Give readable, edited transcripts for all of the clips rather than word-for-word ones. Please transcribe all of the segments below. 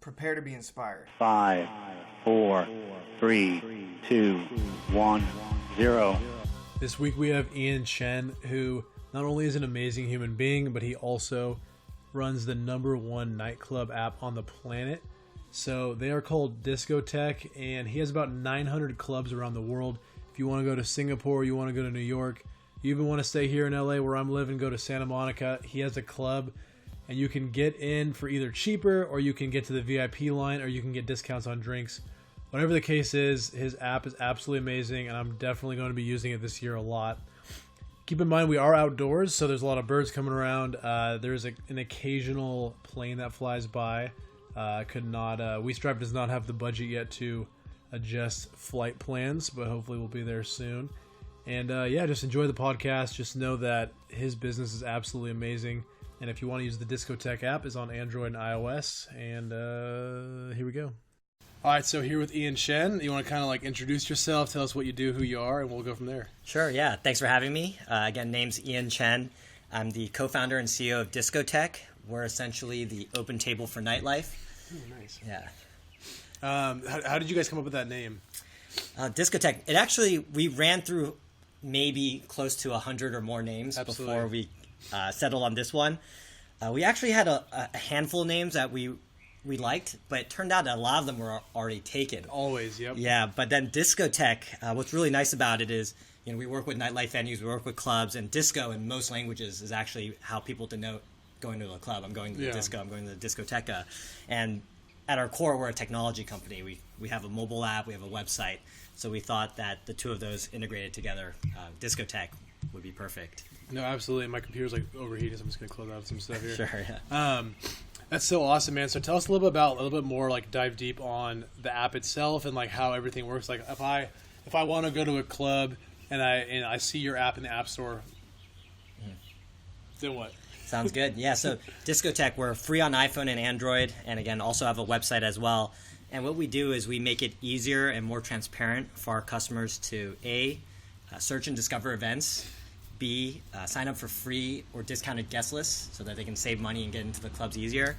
Prepare to be inspired. 5, 4, 3, 2, 1, 0. This week we have Chen, who not only is an amazing human being, but he also runs the #1 nightclub app on the planet. So they are called Discotech, and he has about 900 clubs around the world. If you want to go to Singapore, you want to go to New York, you even want to stay here in LA where I'm living, go to Santa Monica, he has a club, and you can get in for either cheaper, or you can get to the VIP line, or you can get discounts on drinks. Whatever the case is, his app is absolutely amazing, and I'm definitely going to be using it this year a lot. Keep in mind, we are outdoors, so there's a lot of birds coming around. There's an occasional plane that flies by. WeStrive does not have the budget yet to adjust flight plans, but hopefully we'll be there soon. And just enjoy the podcast. Just know that his business is absolutely amazing. And if you want to use the Discotech app, it's on Android and iOS. And here we go. All right, so here with Chen. You want to kind of introduce yourself, tell us what you do, who you are, and we'll go from there. Sure, yeah. Thanks for having me. Again, name's Chen. I'm the co-founder and CEO of Discotech. We're essentially the open table for nightlife. Oh, nice. Yeah. How did you guys come up with that name? Discotech. We ran through maybe close to 100 or more names before we settled on this one. We actually had a handful of names that we liked, but it turned out a lot of them were already taken. Always, yep. Yeah, but then Discotech, what's really nice about it is, we work with nightlife venues, we work with clubs, and disco in most languages is actually how people denote going to a club. I'm going to the disco, I'm going to the discoteca. And at our core, we're a technology company. We have a mobile app, we have a website, so we thought that the two of those integrated together, Discotech, would be perfect. No, absolutely. My computer's overheated, so I'm just going to close out some stuff here. Sure, yeah. That's so awesome, man. So tell us a little bit more, dive deep on the app itself and how everything works. If I want to go to a club and I see your app in the App Store, then what? Sounds good. Yeah, so Discotech, we're free on iPhone and Android, and again, also have a website as well. And what we do is we make it easier and more transparent for our customers to A, search and discover events, B, sign up for free or discounted guest lists so that they can save money and get into the clubs easier,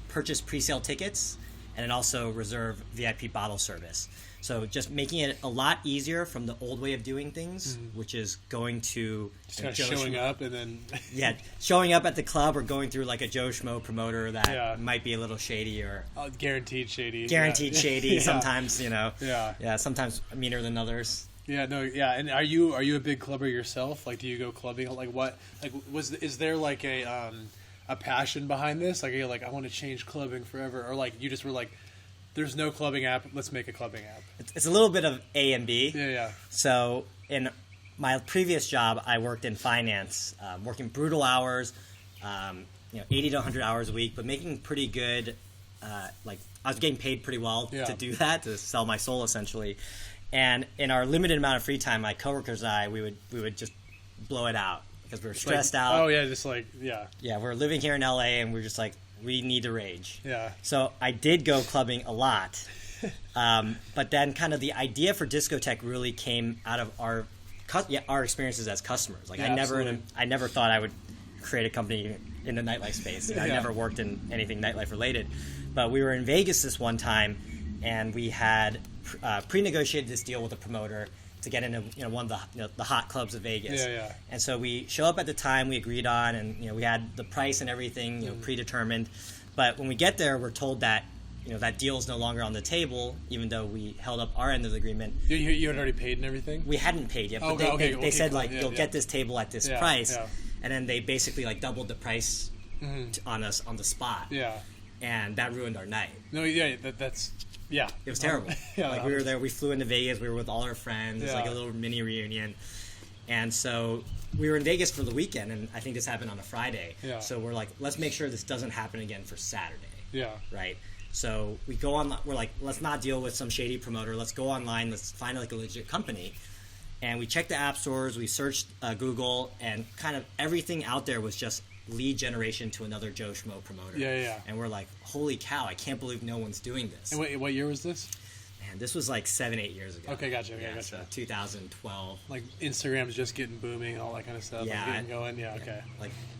purchase pre-sale tickets, and then also reserve VIP bottle service. So just making it a lot easier from the old way of doing things, which is going to just kind of showing up and then showing up at the club or going through a Joe Schmo promoter that might be a little shady or guaranteed shady. Shady sometimes, sometimes meaner than others. Yeah, no, yeah. And are you a big clubber yourself? Do you go clubbing? Is there a passion behind this? You're I want to change clubbing forever, or you just were there's no clubbing app, let's make a clubbing app. It's a little bit of A and B. Yeah. So in my previous job, I worked in finance, working brutal hours, 80 to 100 hours a week, but making pretty good. I was getting paid pretty well to do that, to sell my soul essentially. And in our limited amount of free time, my coworkers and I, we would just blow it out because we were stressed out. Oh yeah, Yeah, we're living here in LA, and we're just we need to rage. Yeah. So I did go clubbing a lot, but then kind of the idea for Discotech really came out of our experiences as customers. I never thought I would create a company in the nightlife space. I never worked in anything nightlife related, but we were in Vegas this one time, and we had pre-negotiated this deal with a promoter to get into one of the hot clubs of Vegas. Yeah. And so we show up at the time we agreed on, and we had the price and everything predetermined. But when we get there, we're told that that deal is no longer on the table, even though we held up our end of the agreement. You had already paid and everything? We hadn't paid yet, but they said you'll get this table at this price, and then they basically doubled the price on us on the spot. Yeah. And that ruined our night. No, yeah, that's. Yeah. It was terrible. We were there, we flew into Vegas, we were with all our friends, it's a little mini reunion. And so we were in Vegas for the weekend, and I think this happened on a Friday. Yeah. So we're let's make sure this doesn't happen again for Saturday. Yeah. Right? So we go online, we're let's not deal with some shady promoter, let's go online, let's find a legit company. And we checked the app stores, we searched Google, and kind of everything out there was just lead generation to another Joe Schmo promoter. Yeah. And we're holy cow, I can't believe no one's doing this. And what year was this? Man, this was 7-8 years ago. Okay, gotcha. So 2012. Instagram's just getting booming, all that kind of stuff. Yeah. Getting going. Yeah, okay.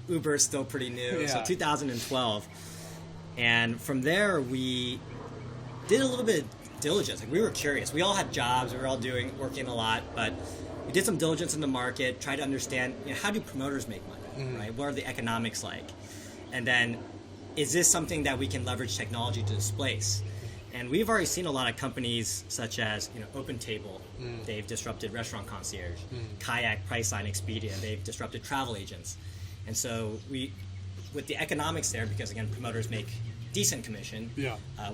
Uber's still pretty new. Yeah. So 2012. And from there, we did a little bit of diligence. Like, we were curious. We all had jobs. We were all working a lot, but we did some diligence in the market, tried to understand, how do promoters make money, right? What are the economics like? And then, is this something that we can leverage technology to displace? And we've already seen a lot of companies such as OpenTable. They've disrupted Restaurant Concierge. Kayak, Priceline, Expedia. They've disrupted travel agents. And so with the economics there, because again, promoters make decent commission,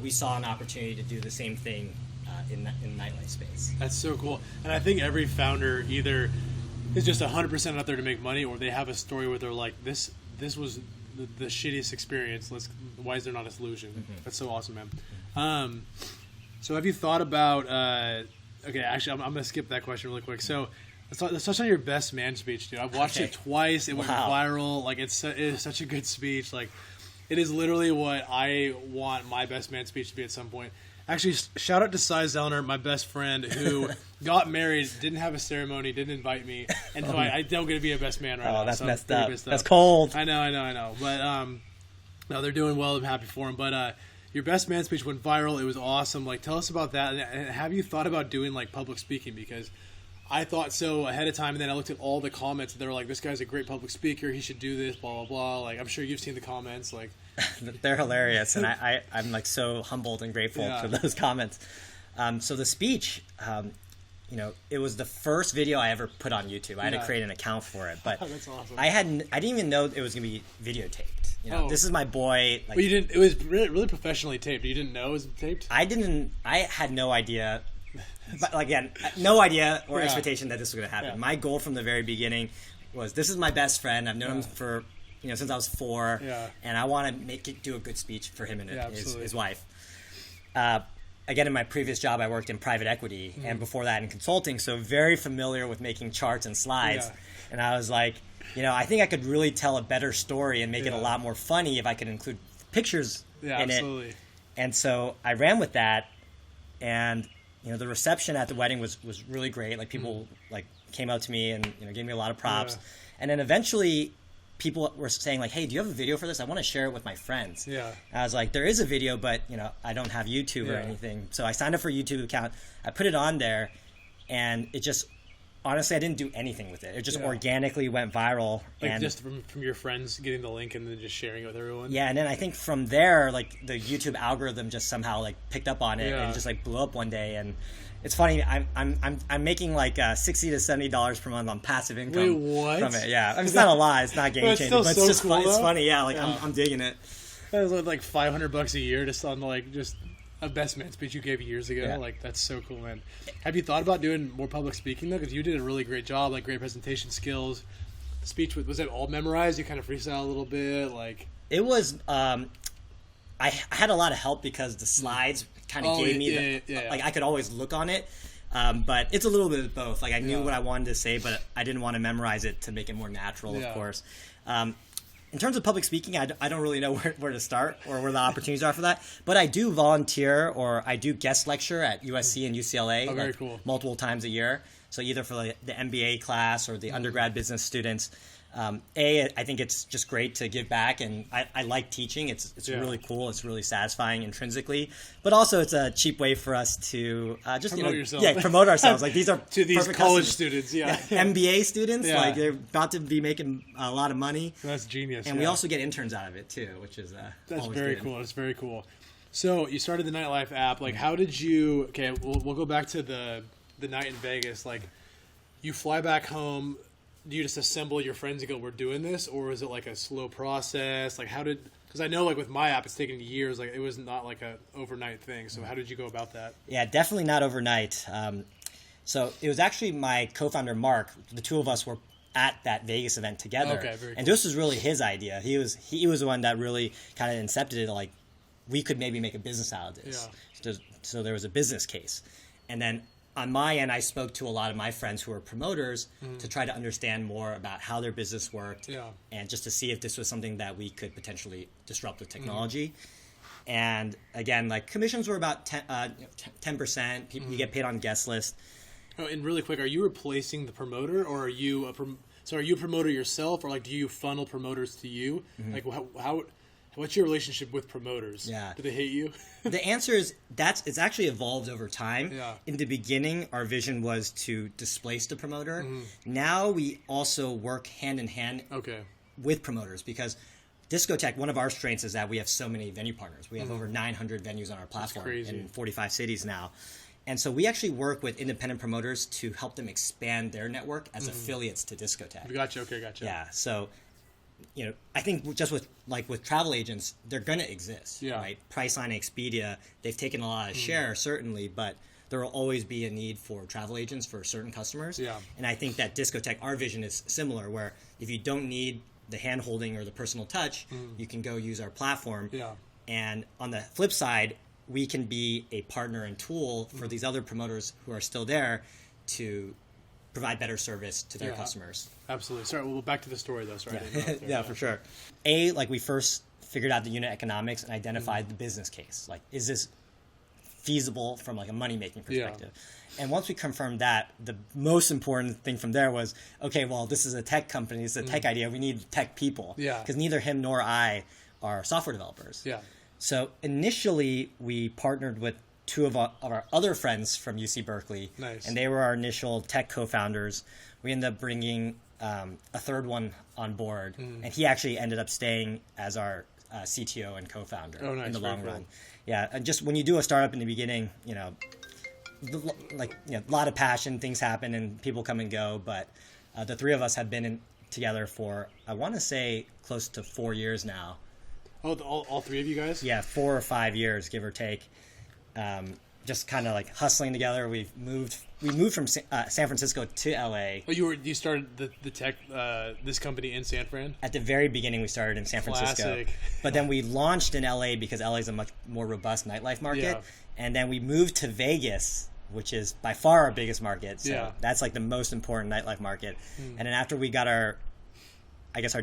we saw an opportunity to do the same thing in the nightlife space. That's so cool. And I think every founder either is just 100% out there to make money, or they have a story where they're like, this was the shittiest experience. Why is there not a solution? That's so awesome, man. So have you thought about? Okay, actually, I'm gonna skip that question really quick. So let's touch on your best man speech, dude. I've watched it twice. It went viral. Like it is such a good speech. Like it is literally what I want my best man speech to be at some point. Actually, shout out to Cy Zellner, my best friend, who got married, didn't have a ceremony, didn't invite me, and so I don't get to be a best man right now. Oh, that's so messed up. That's cold. I know. But no, they're doing well. I'm happy for them. But your best man speech went viral. It was awesome. Like, tell us about that. And have you thought about doing like public speaking? Because I thought so ahead of time, and then I looked at all the comments, and they were like, "This guy's a great public speaker. He should do this." Blah blah blah. Like, I'm sure you've seen the comments. Like, they're hilarious, and I'm like so humbled and grateful for those comments. So the speech, it was the first video I ever put on YouTube. I had to create an account for it, but that's awesome. I didn't even know it was gonna be videotaped. This is my boy. Like, but you didn't. It was really professionally taped. You didn't know it was taped. I had no idea. But again, no idea or expectation that this was going to happen. Yeah. My goal from the very beginning was, this is my best friend. I've known him for since I was 4, and I want to do a good speech for him and his wife. Again, in my previous job, I worked in private equity, and before that in consulting, so very familiar with making charts and slides. And I was like, I think I could really tell a better story and make it a lot more funny if I could include pictures in it. And so I ran with that, and the reception at the wedding was really great. Like, people came out to me and gave me a lot of props. And then eventually people were saying like, "Hey, do you have a video for this? I want to share it with my friends." And I was like, there is a video, but I don't have YouTube or anything. So I signed up for a YouTube account. I put it on there, and it just, honestly, I didn't do anything with it. It just organically went viral. Like, and just from your friends getting the link and then just sharing it with everyone? Yeah, and then I think from there, like, the YouTube algorithm just somehow picked up on it and just blew up one day. And it's funny, I'm making like $60 to $70 per month on passive income. Wait, what? From it. Yeah, I mean, it's not a lie, it's not game changing, but it's just cool, it's funny. Yeah, I'm digging it. That was like $500 a year just on just a best man speech you gave years ago. Yeah. Like, that's so cool, man. Have you thought about doing more public speaking though? Because you did a really great job, like great presentation skills. The speech, was it all memorized? You kind of freestyle a little bit, like? It was. I had a lot of help because the slides kind of gave me like, I could always look on it. But it's a little bit of both. Like, I knew what I wanted to say, but I didn't want to memorize it to make it more natural, of course. In terms of public speaking, I don't really know where to start or where the opportunities are for that. But I do volunteer, or I do guest lecture at USC and UCLA very cool. multiple times a year. So either for the MBA class or the undergrad business students. I think it's just great to give back, and I like teaching. It's really cool. It's really satisfying intrinsically, but also it's a cheap way for us to just promote ourselves. Like, these are to these college customers. students, MBA students. Like, they're about to be making a lot of money. That's genius. And we also get interns out of it too, which is that's always very good. cool. It's very cool. So you started the Nightlife app. Like, how did you? Okay, we'll go back to the night in Vegas. Like, you fly back home. Do you just assemble your friends and go, "We're doing this," or is it like a slow process? Like, because I know, like, with my app, it's taken years. Like, it was not like a overnight thing. So how did you go about that? Yeah, definitely not overnight. So it was actually my co-founder Mark. The two of us were at that Vegas event together. Okay, very cool. And this was really his idea. He was the one that really kind of incepted it. Like, we could maybe make a business out of this. Yeah. So there was a business case, and then on my end, I spoke to a lot of my friends who are promoters to try to understand more about how their business worked, and just to see if this was something that we could potentially disrupt with technology. And again, like, commissions were about 10%. You get paid on guest list. Oh, and really quick, are you replacing the promoter, or are you are you a promoter yourself, or like, do you funnel promoters to you? Like, how What's your relationship with promoters? Yeah. Do they hate you? The answer is it's actually evolved over time. Yeah. In the beginning, our vision was to displace the promoter. Mm-hmm. Now we also work hand in hand with promoters because Discotech, one of our strengths is that we have so many venue partners. We have over 900 venues on our platform in 45 cities now. And so we actually work with independent promoters to help them expand their network as affiliates to Discotech. Gotcha. Okay, gotcha. Yeah. So, I think just with travel agents, they're going to exist, right? Priceline, Expedia, they've taken a lot of share, certainly, but there will always be a need for travel agents for certain customers. Yeah. And I think that Discotech, our vision is similar, where if you don't need the hand-holding or the personal touch, you can go use our platform. Yeah. And on the flip side, we can be a partner and tool for these other promoters who are still there to provide better service to their customers. Absolutely. Sorry, well, back to the story, though. Sorry. Yeah, for sure. We first figured out the unit economics and identified the business case. Like, is this feasible from like a money-making perspective? And once we confirmed that, the most important thing from there was, okay, well, this is a tech company. It's a tech idea. We need tech people. Yeah. Because neither him nor I are software developers. Yeah. So initially, we partnered with two of our other friends from UC Berkeley. Nice. And they were our initial tech co-founders. We ended up bringing a third one on board. And he actually ended up staying as our CTO and co-founder in the long run. Yeah, and just when you do a startup in the beginning, a lot of passion, things happen, and people come and go. But the three of us have been together for, I want to say, close to 4 years now. Oh, all three of you guys? Yeah, 4 or 5 years, give or take. Just kind of like hustling together. We moved from San Francisco to LA. Oh, you started the tech this company in San Fran? At the very beginning, we started in San Francisco. Classic. But then we launched in LA because LA is a much more robust nightlife market. Yeah. And then we moved to Vegas, which is by far our biggest market. So that's like the most important nightlife market. And then after we got our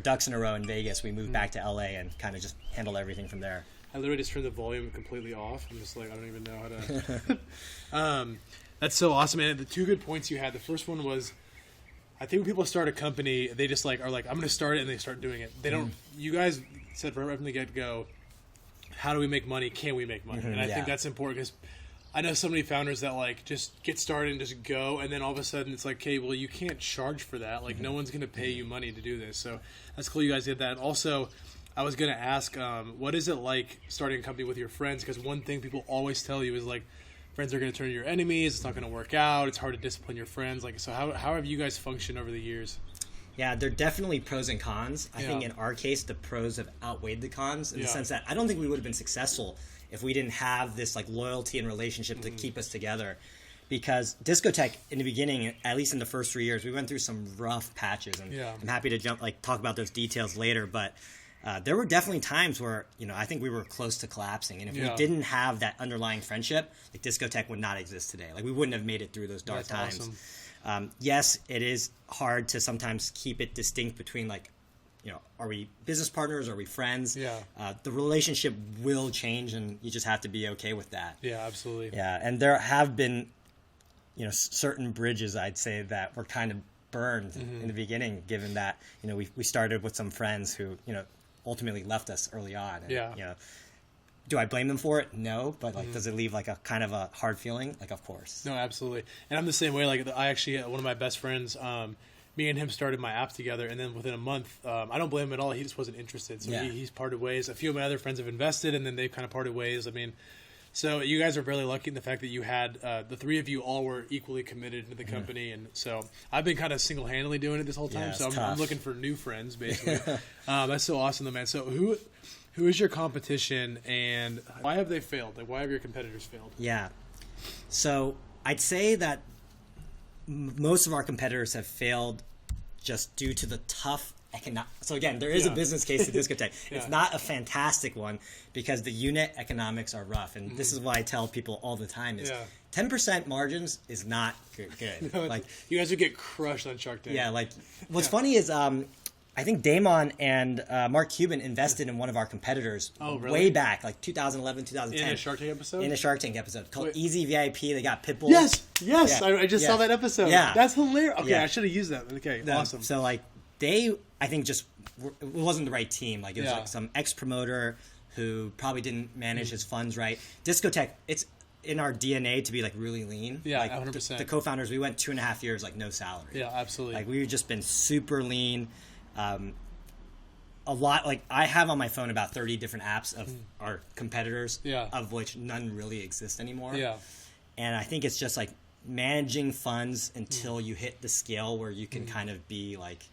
ducks in a row in Vegas, we moved back to LA and kind of just handled everything from there. I literally just turned the volume completely off. I'm just like, I don't even know how to. That's so awesome, man. The two good points you had. The first one was, I think when people start a company, they just are like, I'm going to start it, and they start doing it. They don't. You guys said right from the get go, how do we make money? Can we make money? And I think that's important because I know so many founders that just get started and just go, and then all of a sudden it's like, okay, well, you can't charge for that. Like no one's going to pay you money to do this. So that's cool you guys did that. And also, I was going to ask, what is it like starting a company with your friends? Because one thing people always tell you is like, friends are going to turn into your enemies. It's not going to work out. It's hard to discipline your friends. Like, so how have you guys functioned over the years? Yeah, there are definitely pros and cons. I think in our case, the pros have outweighed the cons in the sense that I don't think we would have been successful if we didn't have this like loyalty and relationship to keep us together. Because Discotech in the beginning, at least in the first 3 years, we went through some rough patches, and I'm happy to talk about those details later. But there were definitely times where I think we were close to collapsing, and if we didn't have that underlying friendship, like Discotech would not exist today. Like we wouldn't have made it through those dark times. Awesome. Yes, it is hard to sometimes keep it distinct between are we business partners? Are we friends? Yeah. The relationship will change, and you just have to be okay with that. Yeah, absolutely. Yeah, and there have been, certain bridges I'd say that were kind of burned in the beginning, given that we started with some friends who ultimately left us early on. And, do I blame them for it? No, but does it leave like a kind of a hard feeling? Like, of course. No, absolutely. And I'm the same way. Like, I actually one of my best friends. Me and him started my app together, and then within a month, I don't blame him at all. He just wasn't interested, so he's parted ways. A few of my other friends have invested, and then they've kind of parted ways. I mean, so you guys are really lucky in the fact that you had the three of you all were equally committed to the company, and so I've been kind of single-handedly doing it this whole time. So I'm looking for new friends, basically. That's so awesome, though, man. So who is your competition, and why have they failed? Like, why have your competitors failed? Yeah, so I'd say that most of our competitors have failed just due to the tough economic. So again, there is a business case to Discotech. It's not a fantastic one because the unit economics are rough, and this is what I tell people all the time: is 10% margins is not good. No, like you guys would get crushed on Shark Tank. Yeah, like what's funny is I think Damon and Mark Cuban invested in one of our competitors way back, like 2011, 2010. In a Shark Tank episode? In a Shark Tank episode called Easy VIP. They got Pitbull. Yes. I just saw that episode. Yeah. That's hilarious. Okay, I should have used that. Okay, awesome. So, like, they, I think, just it wasn't the right team. Like, it was like some ex-promoter who probably didn't manage his funds right. Discotech, it's in our DNA to be like really lean. Yeah, like 100%. The co-founders, we went 2.5 years like no salary. Yeah, absolutely. Like, we've just been super lean. A lot, like, I have on my phone about 30 different apps of our competitors, of which none really exist anymore. Yeah. And I think it's just like managing funds until you hit the scale where you can kind of be like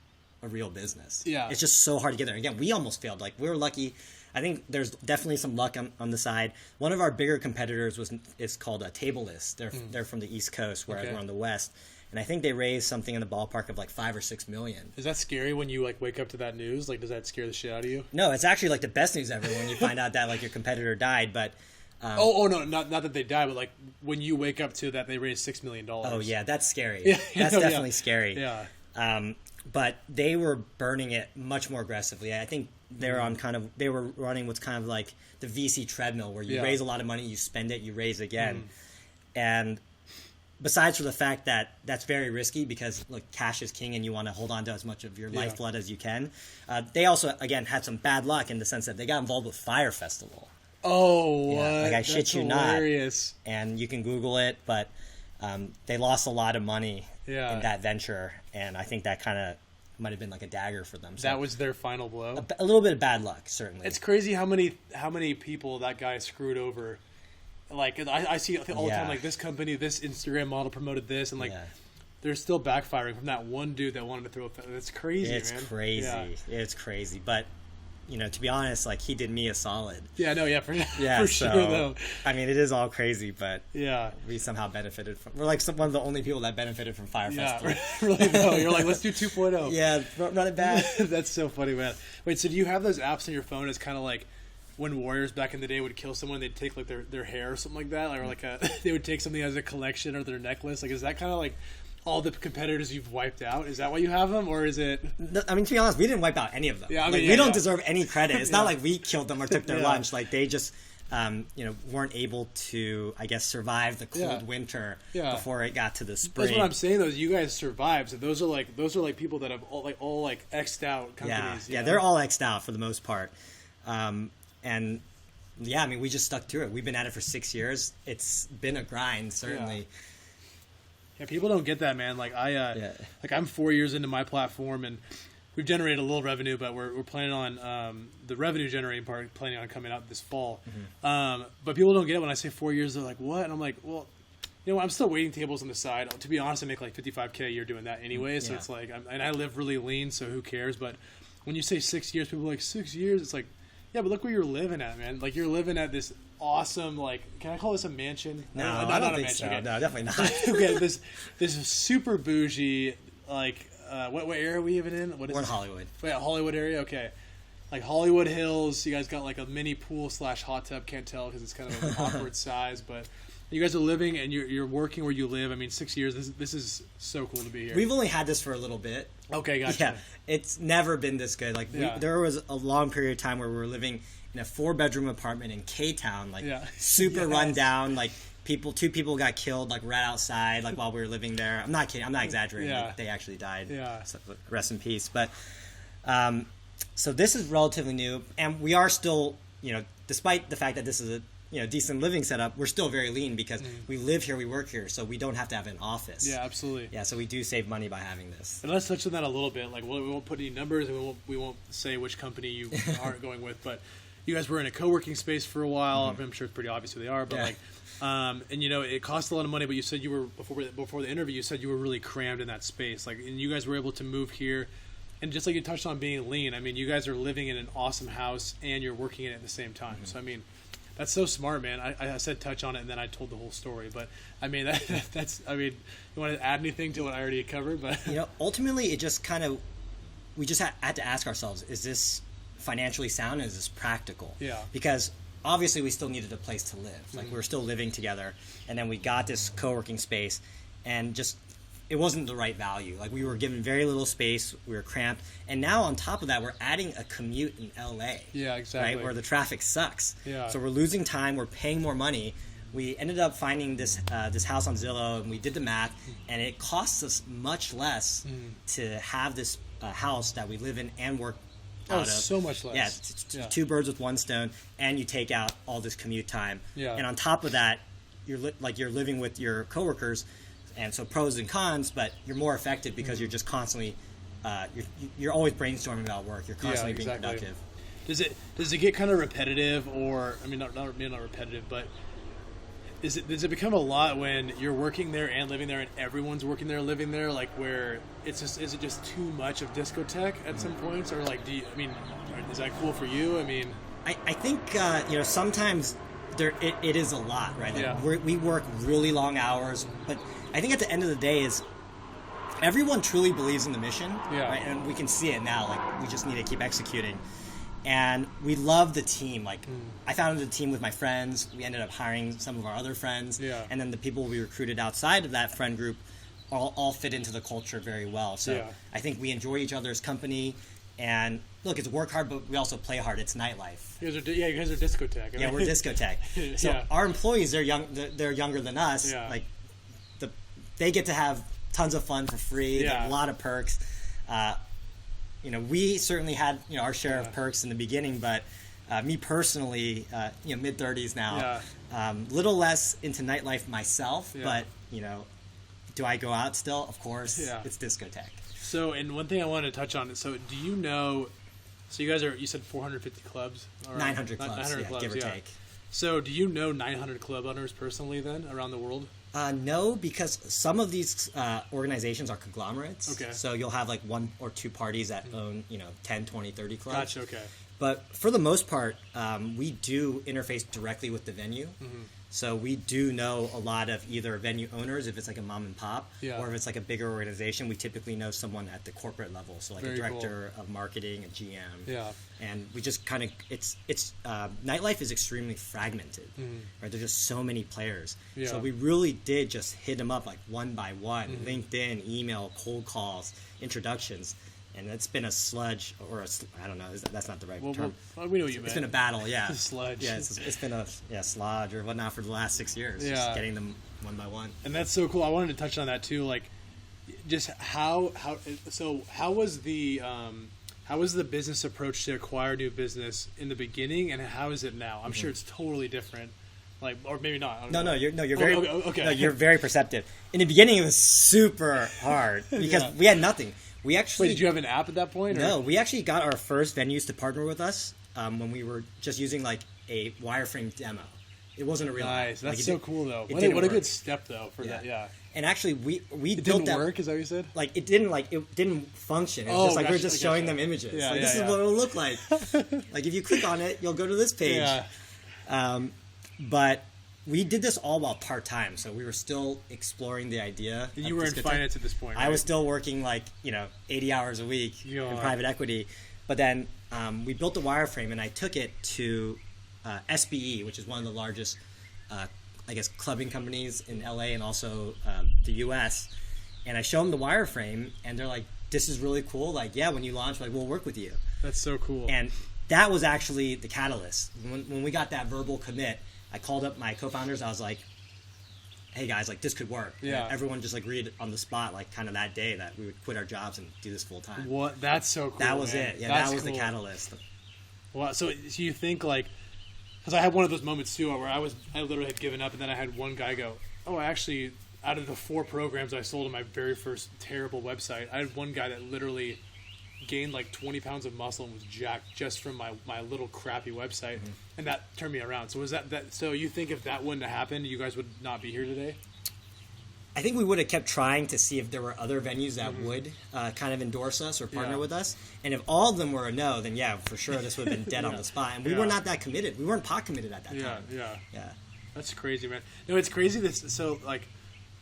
a real business. Yeah. It's just so hard to get there. Again, we almost failed. Like, we were lucky. I think there's definitely some luck on the side. One of our bigger competitors is called Table List. They're from the East Coast, whereas we're on the West. And I think they raised something in the ballpark of like 5 or 6 million. Is that scary when you like wake up to that news? Like, does that scare the shit out of you? No, it's actually like the best news ever when you find out that like your competitor died. But no, not that they died, but like when you wake up to that they raised $6 million. Oh yeah, that's scary. Yeah, that's definitely scary. Yeah. But they were burning it much more aggressively. I think they were running what's kind of like the VC treadmill, where you raise a lot of money, you spend it, you raise again, and besides for the fact that that's very risky because look, cash is king and you want to hold on to as much of your lifeblood as you can. They also, again, had some bad luck in the sense that they got involved with Fire Festival. Oh, what? Like, I shit you hilarious. not. And you can Google it, but they lost a lot of money in that venture, and I think that kind of might have been like a dagger for them. So that was their final blow? A little bit of bad luck, certainly. It's crazy how many people that guy screwed over. Like, I see all the time, like, this company, this Instagram model promoted this, and, like, they're still backfiring from that one dude that wanted to throw a... It's crazy, man. It's crazy. Yeah. It's crazy. But, you know, to be honest, like, he did me a solid. Yeah, no, for so, sure, though. I mean, it is all crazy, but we somehow benefited from... We're, like, one of the only people that benefited from Fire Festival. Really, though. You're like, let's do 2.0. Yeah, run it back. That's so funny, man. Wait, so do you have those apps on your phone as kind of like... when warriors back in the day would kill someone, they'd take like their hair or something like that, or like they would take something as a collection or their necklace. Like, is that kind of like all the competitors you've wiped out? Is that why you have them, or is it? I mean, to be honest, we didn't wipe out any of them. Yeah, I mean, we don't deserve any credit. It's not like we killed them or took their lunch. Like, they just, weren't able to, I guess, survive the cold winter before it got to the spring. That's what I'm saying, though. Is you guys survived. So those are like people that have all X'd out companies. Yeah, they're all X'd out for the most part. And I mean, we just stuck through it. We've been at it for 6 years. It's been a grind, certainly. Yeah, people don't get that, man. Like, I'm 4 years into my platform, and we've generated a little revenue, but we're planning on the revenue generating part planning on coming out this fall. But people don't get it when I say 4 years. They're like, what? And I'm like, well, you know, I'm still waiting tables on the side. To be honest, I make like $55K a year doing that anyway. So it's like, and I live really lean, so who cares? But when you say 6 years, people are like, 6 years? It's like, yeah, but look where you're living at, man. Like, you're living at this awesome, like, can I call this a mansion? No, I don't think so. Okay. No, definitely not. Okay, this super bougie, like, what area are we even in? What is We're in Hollywood. Yeah, Hollywood area, okay. Like, Hollywood Hills, you guys got, like, a mini pool / hot tub. Can't tell because it's kind of an awkward size, but you guys are living and you're working where you live. I mean, 6 years, this is so cool to be here. We've only had this for a little bit. Okay, gotcha. Yeah, it's never been this good. Like, there was a long period of time where we were living in a 4-bedroom apartment in K-Town, like super run down. Like, two people got killed, like, right outside, like, while we were living there. I'm not kidding. I'm not exaggerating. Like, they actually died. Yeah. So, rest in peace. But so this is relatively new, and we are still, you know, despite the fact that this is a decent living setup, we're still very lean because we live here, we work here, so we don't have to have an office. Yeah, absolutely. Yeah, so we do save money by having this. And let's touch on that a little bit. Like, we won't put any numbers, and we won't say which company you aren't going with, but you guys were in a co-working space for a while. I'm sure it's pretty obvious who they are, but and it costs a lot of money. But you said you were before the interview, you said you were really crammed in that space. Like, and you guys were able to move here. And just like you touched on being lean, I mean, you guys are living in an awesome house and you're working in it at the same time. So, I mean, that's so smart, man. I said touch on it and then I told the whole story. But, I mean, that's, I mean, you want to add anything to what I already covered? But ultimately, it just kind of, we just had to ask ourselves, is this financially sound? Is this practical? Yeah. Because obviously we still needed a place to live. Like, we were still living together. And then we got this co-working space and just, it wasn't the right value. Like, we were given very little space. We were cramped. And now on top of that, we're adding a commute in LA. Yeah, exactly. Right, where the traffic sucks. Yeah. So we're losing time. We're paying more money. We ended up finding this house on Zillow, and we did the math, and it costs us much less to have this house that we live in and work out of. So much less. Yeah, it's 2 birds with 1 stone, and you take out all this commute time. Yeah. And on top of that, you're living with your coworkers, and so pros and cons, but you're more effective because you're just constantly, you're always brainstorming about work. You're constantly being productive. Does it get kind of repetitive, or I mean, not repetitive, but does it become a lot when you're working there and living there, and everyone's working there, living there, like where is it just too much of Discotech at some points, or like is that cool for you? I mean, I think sometimes it is a lot, right? Like we work really long hours, but I think at the end of the day is everyone truly believes in the mission, right? And we can see it now. Like we just need to keep executing. And we love the team. Like I founded the team with my friends. We ended up hiring some of our other friends. Yeah. And then the people we recruited outside of that friend group all fit into the culture very well. So I think we enjoy each other's company. And look, it's work hard, but we also play hard. It's nightlife. You guys are Discotech. Yeah, we're Discotech. So our employees, they're younger than us. Yeah. Like they get to have tons of fun for free. Yeah. They have a lot of perks. We certainly had our share of perks in the beginning, but me personally, mid-30s now, little less into nightlife myself, but do I go out still? Of course, it's Discotech. So, and one thing I wanted to touch on is, so do you know? So you guys you said 450 clubs, 900 clubs, 900 clubs, give or take. So do you know 900 club owners personally then around the world? No, because some of these organizations are conglomerates. Okay. So you'll have like 1 or 2 parties that own, 10, 20, 30 clubs. Gotcha, okay. But for the most part, we do interface directly with the venue. Mm-hmm. So we do know a lot of either venue owners, if it's like a mom and pop, or if it's like a bigger organization, we typically know someone at the corporate level. So like a director of marketing, a GM. Yeah. And we just kind of, it's nightlife is extremely fragmented, right? There's just so many players. Yeah. So we really did just hit them up like one by one, LinkedIn, email, cold calls, introductions. And it's been a sludge, or I don't know, that's not the right term. Well, we know what you meant. It's been a battle, yeah. Sludge. Yeah, it's been a sludge or whatnot for the last 6 years. Yeah. Just getting them one by one. And that's so cool. I wanted to touch on that too. Like, just how was the business approach to acquire new business in the beginning, and how is it now? I'm sure it's totally different. Like, or maybe not. You're very perceptive. In the beginning, it was super hard because we had nothing. We actually. Wait, did you have an app at that point? Or? No, we actually got our first venues to partner with us when we were just using like a wireframe demo. It wasn't a real nice. app. That's so cool though. What a good step though for that. Yeah. And actually, we it built didn't that. Work? Is that what you said? Like it didn't function. It was just like we're just showing them images. Yeah, this is what it'll look like. Like if you click on it, you'll go to this page. Yeah. But we did this all while part-time, so we were still exploring the idea. And you were in finance at this point, right? I was still working 80 hours a week in private equity. But then we built the wireframe, and I took it to SBE, which is one of the largest, clubbing companies in LA and also the US. And I show them the wireframe, and they're like, this is really cool. Like, yeah, when you launch, we'll work with you. That's so cool. And that was actually the catalyst. When we got that verbal commit, I called up my co-founders. I was like, hey guys, this could work. Yeah. And everyone just agreed on the spot, kind of that day, that we would quit our jobs and do this full time. What? That's so cool. That was it. Yeah, that was the catalyst. Well, so you think because I had one of those moments too where I literally had given up, and then I had one guy go, oh, actually, out of the 4 programs I sold on my very first terrible website, I had one guy that literally gained 20 pounds of muscle and was jacked just from my little crappy website, and that turned me around. So was that so you think if that wouldn't have happened, you guys would not be here today? I think we would have kept trying to see if there were other venues that would kind of endorse us or partner with us, and if all of them were a no, then yeah, for sure this would have been dead on the spot, and we were not that committed. We weren't pot committed at that time. Yeah. That's crazy, man. No, it's crazy.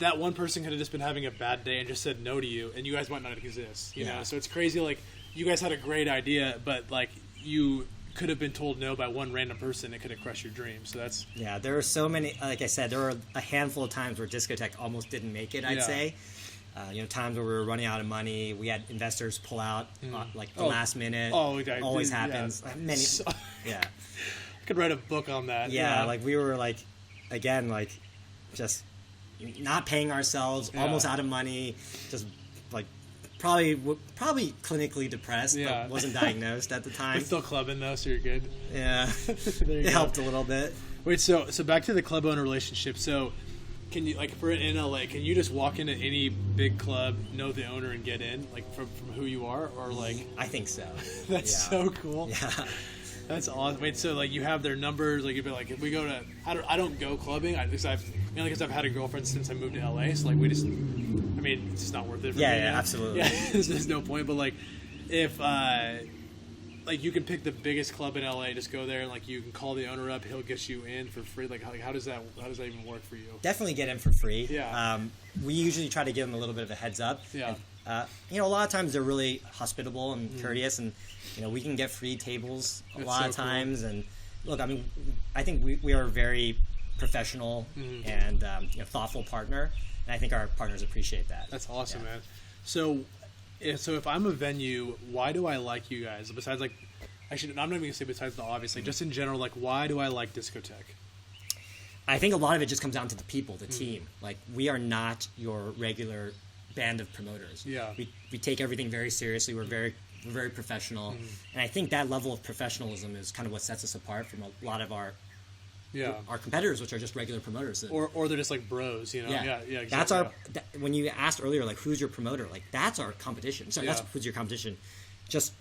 That one person could have just been having a bad day and just said no to you, and you guys might not exist. You know, so it's crazy. You guys had a great idea, but you could have been told no by one random person. It could have crushed your dream. So that's there are so many. Like I said, there were a handful of times where Discotech almost didn't make it. I'd say, times where we were running out of money. We had investors pull out the last minute. Oh, always happens. I could write a book on that. Yeah, we were just not paying ourselves, almost out of money, just Probably clinically depressed, but wasn't diagnosed at the time. You're still clubbing though, so you're good. Yeah, it helped a little bit. Wait, so back to the club owner relationship. So, can you in LA? Can you just walk into any big club, know the owner, and get in, like from who you are, or like? I think so. That's so cool. Yeah. That's awesome. Wait, so like you have their numbers, like you'd be like, if we go to, I don't go clubbing, because I've had a girlfriend since I moved to LA, so like it's just not worth it for me. Yeah, absolutely. Yeah, there's no point. But like, if like you can pick the biggest club in LA, just go there and like you can call the owner up, he'll get you in for free. Like how does that even work for you? Definitely get in for free. Yeah. We usually try to give them a little bit of a heads up. Yeah. And, a lot of times they're really hospitable and courteous, and we can get free tables a lot of times. Cool. And look, I think we are a very professional and thoughtful partner, and I think our partners appreciate that. That's awesome, man. So if I'm a venue, why do I like you guys? Besides, like, I'm not even gonna say besides the obvious, like just in general, like why do I like Discotech? I think a lot of it just comes down to the people, the team. Like, we are not your regular band of promoters. Yeah. We take everything very seriously. We're very professional, and I think that level of professionalism is kind of what sets us apart from a lot of our competitors, which are just regular promoters. Or they're just like bros, Yeah, exactly. That's when you asked earlier, like, who's your promoter? Like, that's our competition. So that's who's your competition. Just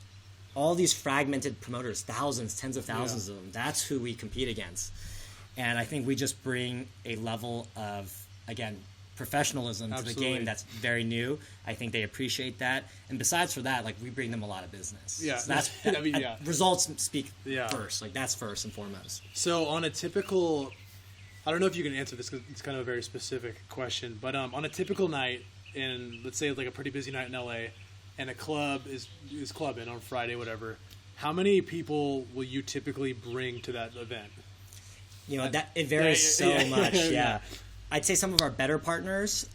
all these fragmented promoters, thousands, tens of thousands of them. That's who we compete against. And I think we just bring a level of, again, professionalism to the game that's very new. I think they appreciate that. And besides for that, like, we bring them a lot of business. Yeah. So that's results speak first. Like, that's first and foremost. So on a typical, I don't know if you can answer this because it's kind of a very specific question, but on a typical night, and let's say like a pretty busy night in LA, and a club is clubbing on Friday, whatever, how many people will you typically bring to that event? That it varies much. Yeah. I'd say some of our better partners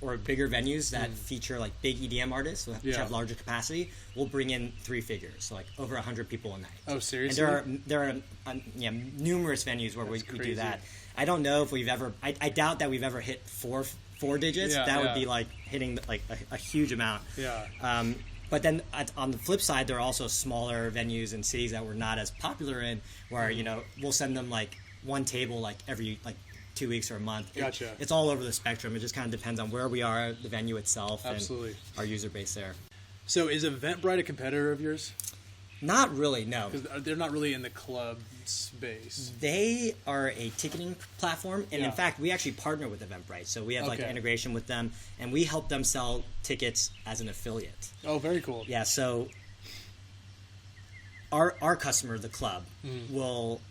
or bigger venues that feature like big EDM artists which have larger capacity will bring in 3 figures, so like over 100 people a night. Oh, seriously? And there are numerous venues where we do that. I don't know if we've ever. I doubt that we've ever hit four digits. That would be like hitting like a huge amount. Yeah. But then on the flip side, there are also smaller venues in cities that we're not as popular in, where we'll send them like one table like every 2 weeks or a month. Gotcha. It's all over the spectrum. It just kind of depends on where we are, the venue itself, Absolutely. And our user base there. So is Eventbrite a competitor of yours? Not really, no. Because they're not really in the club space. They are a ticketing platform, and in fact, we actually partner with Eventbrite. So we have like an integration with them, and we help them sell tickets as an affiliate. Oh, very cool. Yeah, so our customer, the club, will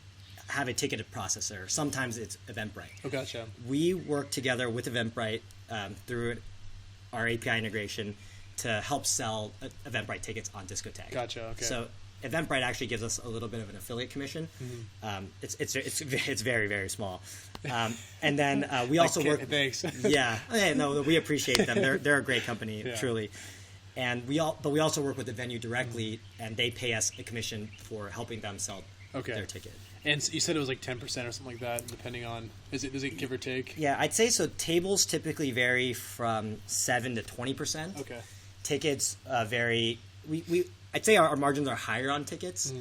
have a ticketed processor. Sometimes it's Eventbrite. Oh, gotcha. We work together with Eventbrite through our API integration to help sell Eventbrite tickets on Discotech. Gotcha. Okay. So Eventbrite actually gives us a little bit of an affiliate commission. It's very, very small. And then we also work. Thanks. No, we appreciate them. They're a great company, truly. And we also work with the venue directly, and they pay us a commission for helping them sell their ticket. And you said it was like 10% or something like that, depending on, does it give or take? Yeah, I'd say so. Tables typically vary from 7 to 20%. Okay. Tickets vary. I'd say our margins are higher on tickets.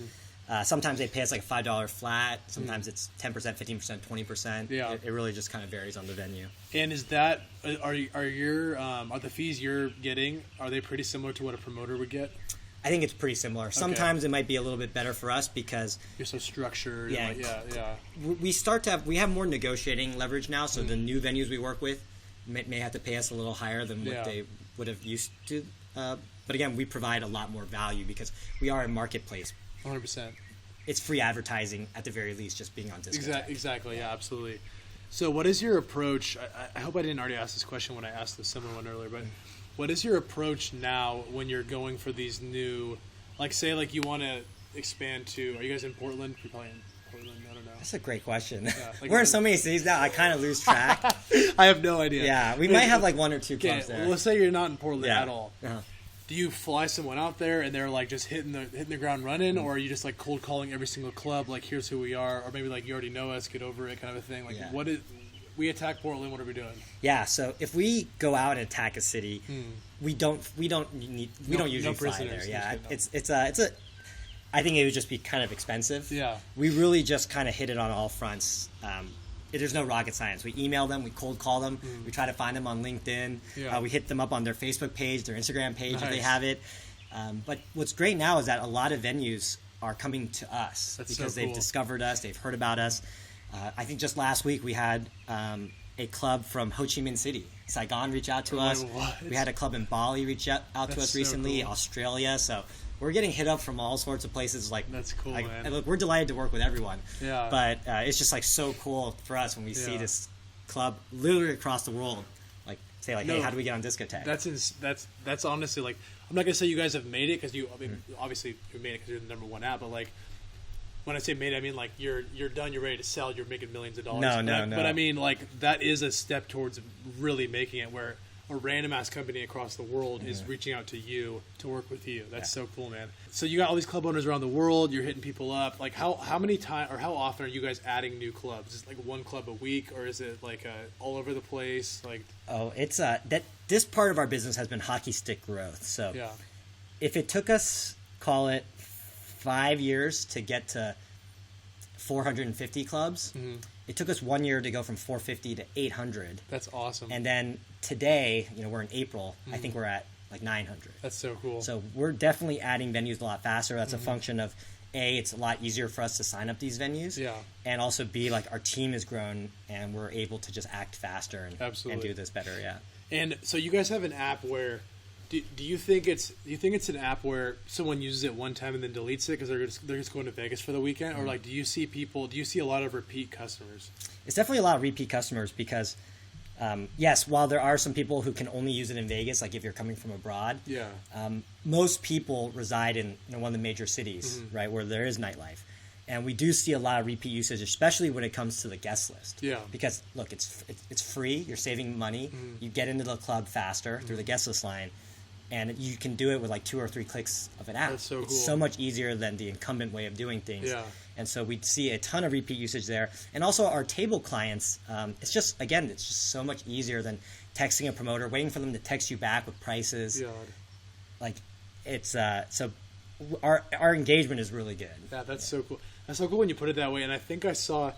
Sometimes they pay us like a $5 flat. Sometimes it's 10%, 15%, 20%. Yeah. It really just kind of varies on the venue. And is that are the fees you're getting, are they pretty similar to what a promoter would get? I think it's pretty similar. Sometimes it might be a little bit better for us because you're so structured. Yeah, we have more negotiating leverage now. So the new venues we work with may have to pay us a little higher than what they would have used to. But again, we provide a lot more value because we are a marketplace. 100%. It's free advertising at the very least, just being on Discotech. Exactly. Yeah, absolutely. So, what is your approach? I hope I didn't already ask this question when I asked the similar one earlier, but what is your approach now when you're going for these new, like, say, like you want to expand to? Are you guys in Portland? You're probably in Portland. I don't know. That's a great question. Yeah, like, we're in so many cities now. I kind of lose track. I have no idea. Yeah, we might have like 1 or 2 clubs there. Well, let's say you're not in Portland at all. Uh-huh. Do you fly someone out there and they're like just hitting the ground running, or are you just like cold calling every single club? Like, here's who we are, or maybe like you already know us, get over it, kind of a thing. Like, we attack Portland, what are we doing? Yeah, so if we go out and attack a city, we don't usually fly there. Yeah, it's a I think it would just be kind of expensive. Yeah. We really just kind of hit it on all fronts. There's no rocket science. We email them, we cold call them, we try to find them on LinkedIn. Yeah. We hit them up on their Facebook page, their Instagram page if they Nice. have it. But what's great now is that a lot of venues are coming to us That's because so they've cool. discovered us, they've heard about us. I think just last week we had a club from Ho Chi Minh City, Saigon, reach out to us. what? We had a club in Bali reach out to That's us so recently, cool. Australia. So we're getting hit up from all sorts of places. Like That's cool, man. And look, we're delighted to work with everyone. Yeah. But it's just like so cool for us when we see Yeah. this club literally across the world. Like say like, No, hey, how do we get on Discotech? That's honestly like, I'm not gonna say you guys have made it because obviously you made it because you're the #1 app, but like when I say made it, I mean like you're done, you're ready to sell, you're making millions of dollars. No. But I mean like that is a step towards really making it where a random ass company across the world is reaching out to you to work with you. That's so cool, man. So you got all these club owners around the world. You're hitting people up. Like how many times or how often are you guys adding new clubs? Is it like one club a week, or is it like all over the place? Like It's that this part of our business has been hockey stick growth. So yeah, if it took us, call it 5 years to get to 450 clubs, it took us 1 year to go from 450 to 800. that's awesome. And then today, we're in April, I think we're at like 900. That's so cool. So we're definitely adding venues a lot faster. That's a function of A, it's a lot easier for us to sign up these venues. Yeah. And also B, like our team has grown and we're able to just act faster and Absolutely. do this better. Yeah. And so you guys have an app where, do you think it's an app where someone uses it one time and then deletes it because they're just going to Vegas for the weekend, or like do you see a lot of repeat customers? It's definitely a lot of repeat customers because, yes, while there are some people who can only use it in Vegas, like if you're coming from abroad, Yeah. most people reside in one of the major cities, right, where there is nightlife. And we do see a lot of repeat usage, especially when it comes to the guest list. Yeah. Because, look, it's free. You're saving money. You get into the club faster through the guest list line. And you can do it with like 2 or 3 clicks of an app. That's so It's cool. so much easier than the incumbent way of doing things. Yeah. And so we see a ton of repeat usage there. And also our table clients, it's just so much easier than texting a promoter, waiting for them to text you back with prices. God. Like, it's so our engagement is really good. Yeah, that's so cool. That's so cool when you put it that way. And I think I saw,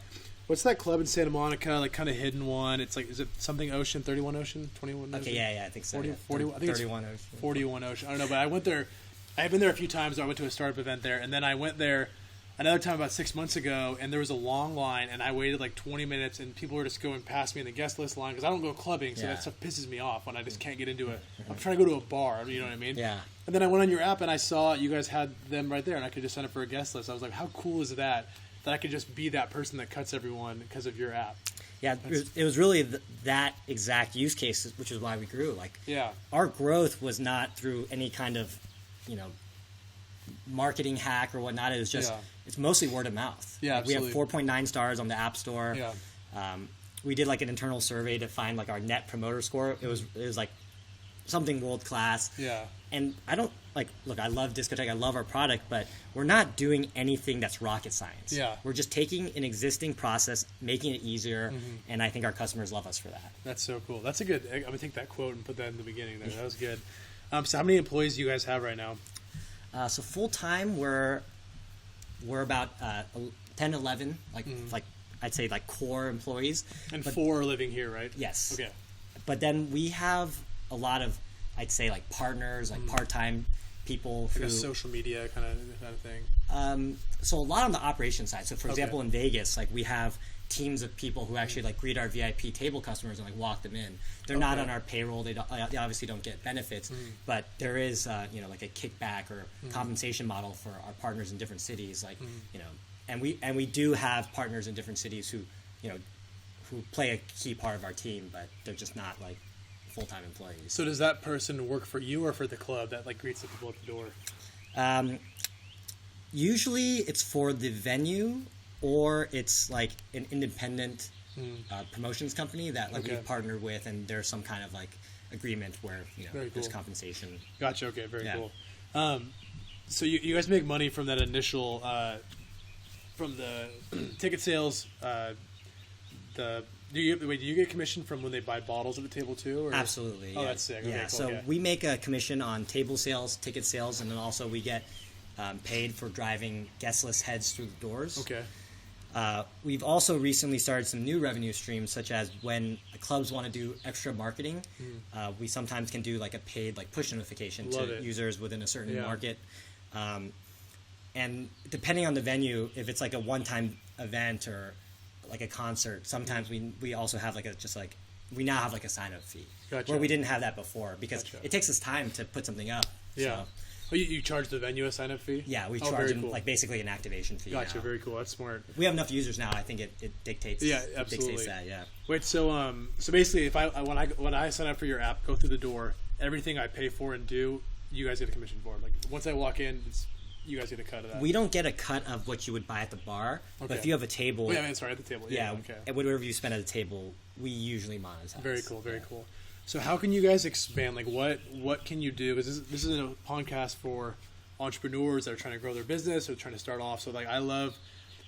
what's that club in Santa Monica, like kind of hidden one? It's like, is it something Ocean, 31 Ocean, 21 Ocean? Okay, yeah, I think so. 40, yeah. 40 I think it's 31 Ocean. 41 Ocean. I don't know, but I went there. I have been there a few times. I went to a startup event there, and then I went there another time about 6 months ago, and there was a long line, and I waited like 20 minutes, and people were just going past me in the guest list line because I don't go clubbing, so Yeah. that stuff pisses me off when I just can't get into it. I'm trying to go to a bar, you know what I mean? Yeah. And then I went on your app, and I saw you guys had them right there, and I could just sign up for a guest list. I was like, how cool is that I could just be that person that cuts everyone because of your app? Yeah, it was really that exact use case, which is why we grew. Like, Yeah. our growth was not through any kind of, marketing hack or whatnot. It was just, Yeah. it's mostly word of mouth. Yeah, Like, we have absolutely. 4.9 stars on the App Store. Yeah. We did like an internal survey to find like our net promoter score. It was like something world class. Yeah. And I don't look, I love Discotech, I love our product, but we're not doing anything that's rocket science. Yeah. We're just taking an existing process, making it easier, and I think our customers love us for that. That's so cool. That's a good. I'm gonna take that quote and put that in the beginning there. That was good. So how many employees do you guys have right now? So full time, we're about 10, 11, like I'd say like core employees. And But- 4 are living here, right? Yes. Okay. But then we have a lot of, I'd say, like partners, like part-time people Like who. a social media kind of thing. So a lot on the operation side. So for Okay. example, in Vegas, like we have teams of people who actually like greet our VIP table customers and like walk them in. They're not Okay. on our payroll. They obviously don't get benefits, but there is like a kickback or compensation model for our partners in different cities. Like and we do have partners in different cities who who play a key part of our team, but they're just not like full-time employees. So does that person work for you or for the club that like greets the people at the door? Usually it's for the venue, or it's like an independent promotions company that like Okay. we've partnered with, and there's some kind of like agreement where Very there's cool. compensation. Gotcha. Okay. Very Yeah. cool. So you guys make money from that initial from the ticket sales, the Do you get commission from when they buy bottles at the table too? Or? Absolutely. Oh, that's sick. Okay, yeah. cool, So we make a commission on table sales, ticket sales, and then also we get paid for driving guest list heads through the doors. Okay. We've also recently started some new revenue streams, such as when clubs want to do extra marketing, we sometimes can do like a paid push notification to users within a certain market. And depending on the venue, if it's like a one-time event or like a concert, sometimes we also have we now have like a sign-up fee. Gotcha. Where we didn't have that before because it takes us time to put something up. Yeah. So. Oh, you charge the venue a sign-up fee? Yeah, we charge them basically an activation fee. Gotcha, now. very cool. That's smart. We have enough users now. I think it dictates. Yeah, absolutely. It dictates that. Yeah. Wait, so basically, if when I sign up for your app, go through the door, everything I pay for and do, you guys get a commission for. Like once I walk in, you guys get a cut of that. We don't get a cut of what you would buy at the bar, but if you have a table, at the table. Yeah. Okay. Whatever you spend at the table, we usually monetize. Very cool. Very cool. So how can you guys expand? Like what can you do? Because this is a podcast for entrepreneurs that are trying to grow their business or trying to start off. So I love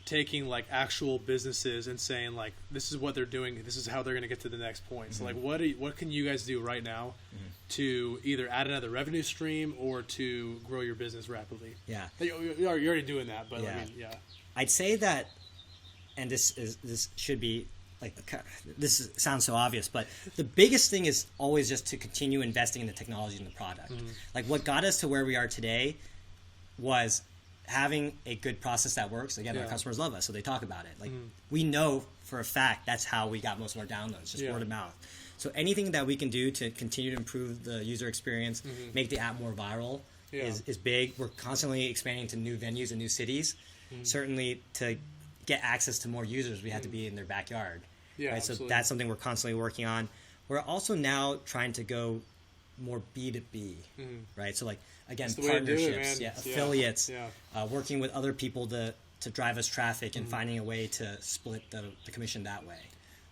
taking actual businesses and saying this is what they're doing, this is how they're going to get to the next point. So what can you guys do right now to either add another revenue stream or to grow your business rapidly? Yeah, you're already doing that, but I'd say that, and this should be this sounds so obvious, but the biggest thing is always just to continue investing in the technology and the product. What got us to where we are today was having a good process that works. Again, our customers love us, so they talk about it. We know for a fact that's how we got most of our downloads, just word of mouth. So anything that we can do to continue to improve the user experience, make the app more viral is big. We're constantly expanding to new venues and new cities. Certainly to get access to more users, we have to be in their backyard. Yeah, right? So that's something we're constantly working on. We're also now trying to go more B2B, right? So again, partnerships, affiliates, working with other people to drive us traffic and finding a way to split the commission that way.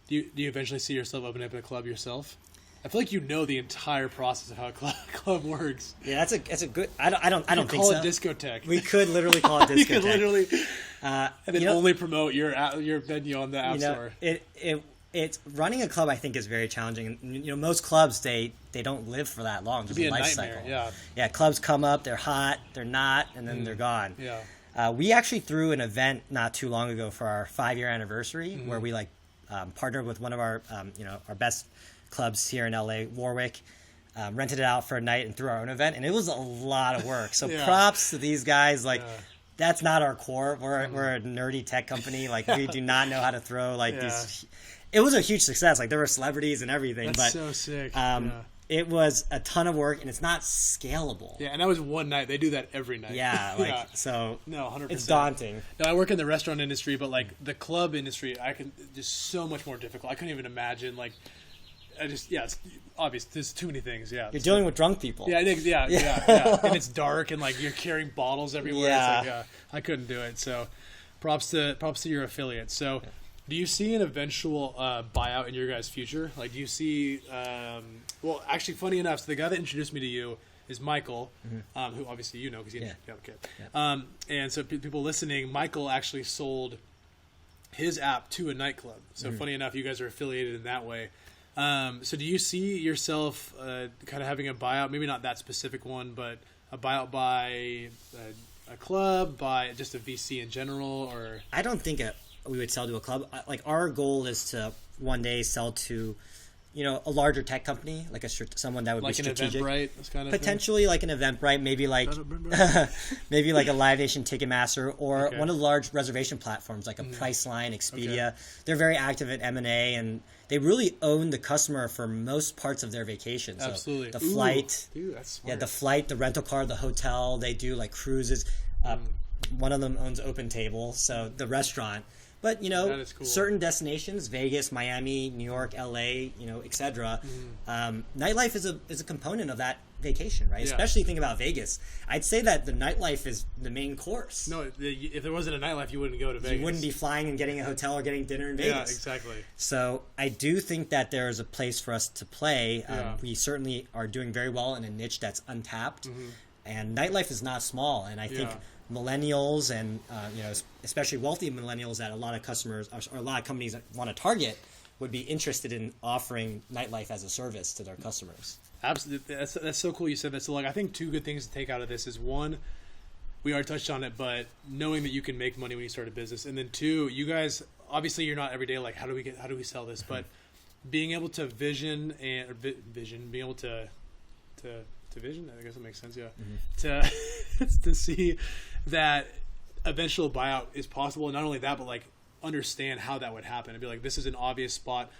Do you eventually see yourself opening up a club yourself? I feel like you know the entire process of how a club works. Yeah, that's a good. I don't think so. Call it Discotech. We could literally call it Discotech. You could literally, and then only promote your venue on the App Store. It's running a club. I think is very challenging. And, most clubs they don't live for that long. Just It'd be a life nightmare, cycle. Yeah. Clubs come up, they're hot, they're not, and then they're gone. Yeah. We actually threw an event not too long ago for our 5-year anniversary, where we partnered with one of our our best clubs here in LA, Warwick. Rented it out for a night and threw our own event, and it was a lot of work. So props to these guys. That's not our core. We're a nerdy tech company. We do not know how to throw these. It was a huge success. There were celebrities and everything. That's but so sick. It was a ton of work, and it's not scalable. Yeah, and that was one night. They do that every night. Yeah, so no, 100%. It's daunting. No, I work in the restaurant industry, but the club industry, just so much more difficult. I couldn't even imagine. It's obvious. There's too many things. Yeah, you're dealing with drunk people. Yeah, and it's dark and you're carrying bottles everywhere. Yeah. I couldn't do it. So, props to your affiliates. So, do you see an eventual buyout in your guys' future? Do you see? Well, actually, funny enough, so the guy that introduced me to you is Michael, who obviously because you have a kid. Yeah. And so people listening, Michael actually sold his app to a nightclub. So funny enough, you guys are affiliated in that way. So do you see yourself kind of having a buyout, maybe not that specific one, but a buyout by a club, by just a VC in general? Or I don't think we would sell to a club. Our goal is to one day sell to a larger tech company, someone that would be strategic. Like an Eventbrite, this kind of potentially thing? Like an Eventbrite, maybe maybe a Live Nation, Ticketmaster, or one of the large reservation platforms like a Priceline, Expedia. Okay. They're very active at M&A, and they really own the customer for most parts of their vacation. So absolutely. The flight, dude, that's smart. the flight, the rental car, the hotel. They do cruises. One of them owns Open Table, so the restaurant. But that is cool. Certain destinations, Vegas, Miami, New York, LA, etc. Nightlife is a component of that vacation, right? Yeah. Especially think about Vegas. I'd say that the nightlife is the main course. No, if there wasn't a nightlife, you wouldn't go to Vegas. You wouldn't be flying and getting a hotel or getting dinner in Vegas. Yeah, exactly. So I do think that there is a place for us to play. We certainly are doing very well in a niche that's untapped, and nightlife is not small. And I think millennials and especially wealthy millennials that a lot of customers or a lot of companies want to target would be interested in offering nightlife as a service to their customers. Absolutely. That's so cool you said that. So like, I think two good things to take out of this is, one, we already touched on it, but knowing that you can make money when you start a business. And then two, you guys, obviously you're not every day like, how do we sell this? But being able to vision, being able to vision, I guess that makes sense. Yeah. To see that eventual buyout is possible. And not only that, but like understand how that would happen and be like, this is an obvious spot.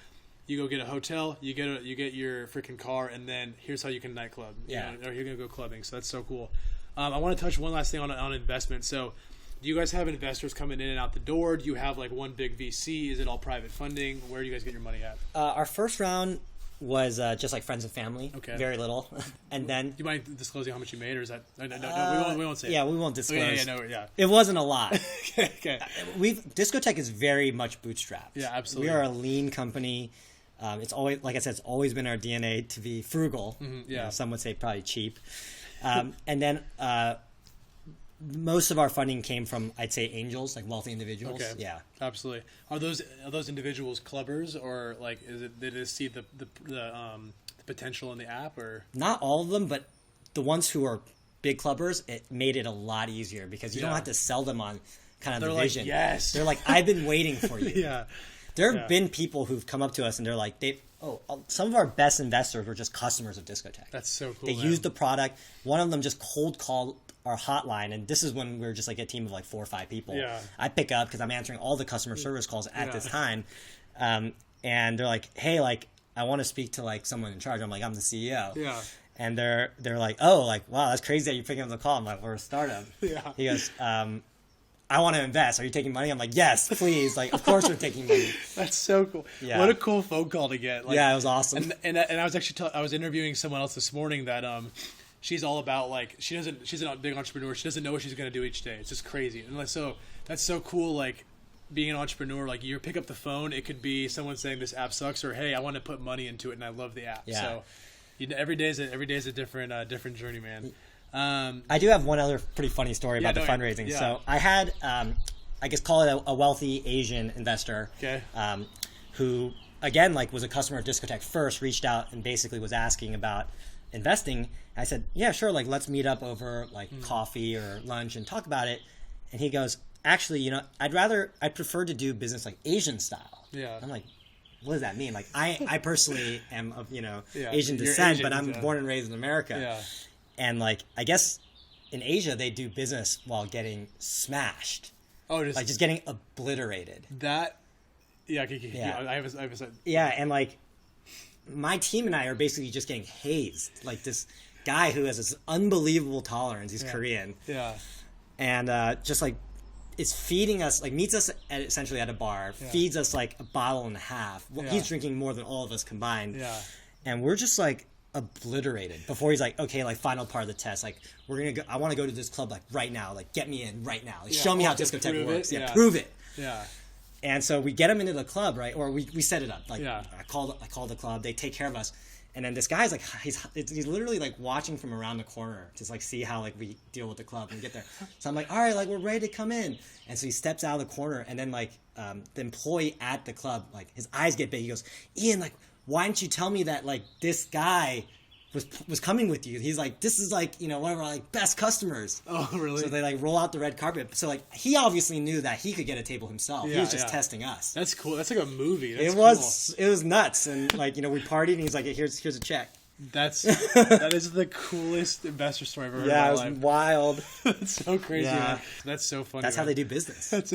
You go get a hotel, you get your freaking car, and then here's how you can nightclub. Yeah. Or you're going to go clubbing. So that's so cool. I want to touch one last thing on investment. So do you guys have investors coming in and out the door? Do you have like one big VC? Is it all private funding? Where do you guys get your money at? Our first round was just like friends and family. Okay. Very little. And then... Do you mind disclosing how much you made, or is that... No, we won't say it. Yeah, we won't disclose. Yeah. It wasn't a lot. Okay. Discotech is very much bootstrapped. Yeah, absolutely. We are a lean company. It's always, like I said, it's always been our DNA to be frugal. Yeah. You know, some would say probably cheap. And then most of our funding came from, I'd say, angels, like wealthy individuals. Okay. Yeah. Absolutely. Are those individuals clubbers, or like they just see the potential in the app, or? Not all of them, but the ones who are big clubbers, it made it a lot easier because you don't have to sell them on kind of They're the like, vision. yes. They're like, I've been waiting for you. Yeah. There have been people who've come up to us and they're like, some of our best investors were just customers of Discotech. That's so cool. They used the product. One of them just cold called our hotline, and this is when we were just like a team of like 4 or 5 people. Yeah. I pick up because I'm answering all the customer service calls at this time, and they're like, "Hey, like I want to speak to like someone in charge." I'm like, "I'm the CEO." Yeah. And they're like, "Oh, like wow, that's crazy that you're picking up the call." I'm like, "We're a startup." Yeah. He goes, I want to invest. Are you taking money? I'm like, yes, please. Like, of course we're taking money. That's so cool. Yeah. What a cool phone call to get. Like, yeah, it was awesome. And I was actually I was interviewing someone else this morning that she's all about like she's a big entrepreneur. She doesn't know what she's gonna do each day. It's just crazy. And like, so that's so cool. Like being an entrepreneur, like you pick up the phone, it could be someone saying this app sucks, or hey, I want to put money into it and I love the app. Yeah. So every day is a different journey, man. I do have one other pretty funny story about the fundraising. Yeah. So I had, I guess call it a wealthy Asian investor, Okay. Who again like was a customer of Discotech first, reached out and basically was asking about investing. I said, yeah, sure. Like let's meet up over like coffee or lunch and talk about it. And he goes, actually, you know, I'd prefer to do business like Asian style. Yeah. I'm like, what does that mean? Like I personally am of, you know, Yeah, Asian you're descent, Asian, but I'm yeah. born and raised in America. Yeah. And like, I guess in Asia, they do business while getting smashed. Oh, Just getting obliterated. that. Yeah. Yeah. I have a Yeah. And like, my team and I are basically just getting hazed. Like this guy who has this unbelievable tolerance. He's Korean. Yeah. And just like, is feeding us, like meets us essentially at a bar, feeds us like a bottle and a half. Well, Yeah. he's drinking more than all of us combined. Yeah. And we're just like obliterated before he's like, okay, like final part of the test, like we're gonna go, I want to go to this club like right now, like get me in right now, like show me how Discotech prove works. it. Yeah, Yeah. prove it. Yeah. And so we get him into the club, right? Or we set it up. Like Yeah. I call the club, they take care of us. And then this guy's like, he's literally like watching from around the corner to like see how like we deal with the club and get there. So I'm like, all right, like we're ready to come in. And so he steps out of the corner, and then like the employee at the club, like his eyes get big. He goes, Ian, like why didn't you tell me that like this guy was coming with you? He's like, this is like, you know, one of our like best customers. Oh, really? So they like roll out the red carpet. So like he obviously knew that he could get a table himself. He Yeah, was just yeah. testing us. That's cool. That's like a movie. That's It was nuts. And like, you know, we partied and he's like, here's a check. That is the coolest investor story I've ever heard Yeah, it in was my life. wild. That's so crazy. Yeah. Man. That's so funny. That's how they do business. That's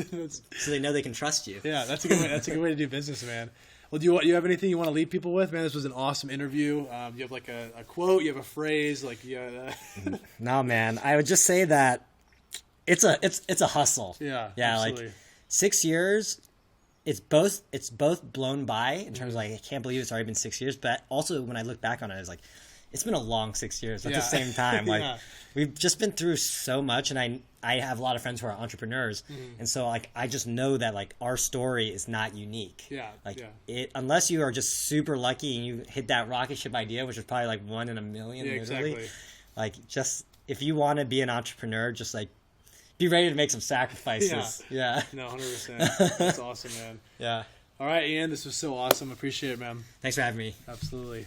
So they know they can trust you. yeah. That's a good way. That's a good way to do business, man. Well, do you have anything you want to leave people with, man? This was an awesome interview. You have like a quote, you have a phrase, like No, man. I would just say that it's a hustle. yeah, Like absolutely. 6 years. It's both blown by in terms of like, I can't believe it's already been 6 years, but also when I look back on it, it's like, it's been a long 6 years at the same time. Like Yeah. we've just been through so much, and I have a lot of friends who are entrepreneurs, and so like I just know that like our story is not unique. Yeah, Like yeah. unless you are just super lucky and you hit that rocket ship idea, which is probably like 1 in a million. Yeah, literally. exactly. Like just if you want to be an entrepreneur, just like be ready to make some sacrifices. Yeah. No, 100%. That's awesome, man. Yeah. All right, Ian, this was so awesome. Appreciate it, man. Thanks for having me. Absolutely.